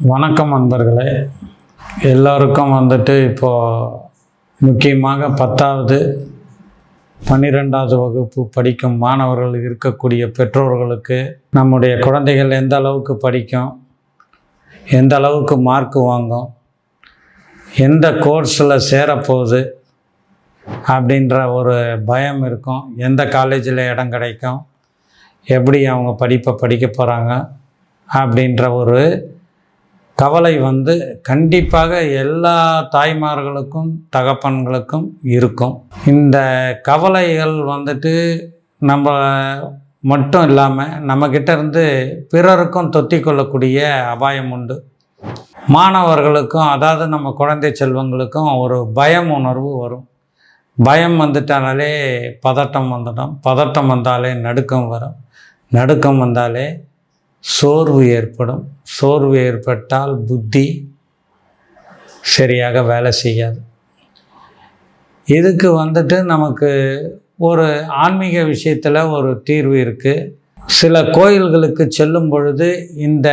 வணக்கம் நண்பர்களே. எல்லோருக்கும் இப்போது முக்கியமாக 10வது 12வது வகுப்பு படிக்கும் மாணவர்கள் இருக்கக்கூடிய பெற்றோர்களுக்கு நம்முடைய குழந்தைகள் எந்த அளவுக்கு படிக்கும், எந்த அளவுக்கு மார்க் வாங்கும், எந்த கோர்ஸில் சேரப்போகுது அப்படின்ற ஒரு பயம் இருக்கும். எந்த காலேஜில் இடம் கிடைக்கும், எப்படி அவங்க படிப்பை படிக்க போகிறாங்க அப்படின்ற ஒரு கவலை கண்டிப்பாக எல்லா தாய்மார்களுக்கும் தகப்பன்களுக்கும் இருக்கும். இந்த கவலைகள் நம்ம மட்டும் இல்லாமல் நம்மக்கிட்ட இருந்து பிறருக்கும் தொத்திக்கொள்ளக்கூடிய அபாயம் உண்டு. மாணவர்களுக்கும், அதாவது நம்ம குழந்தை செல்வங்களுக்கும் ஒரு பயம் உணர்வு வரும். பயம் வந்துட்டாலே பதட்டம் வந்துடும். பதட்டம் வந்தாலே நடுக்கம் வரும். நடுக்கம் வந்தாலே சோர்வு ஏற்படும். சோர்வு ஏற்பட்டால் புத்தி சரியாக வேலை செய்யாது. இதுக்கு நமக்கு ஒரு ஆன்மீக விஷயத்தில் ஒரு தீர்வு இருக்குது. சில கோயில்களுக்கு செல்லும் பொழுது இந்த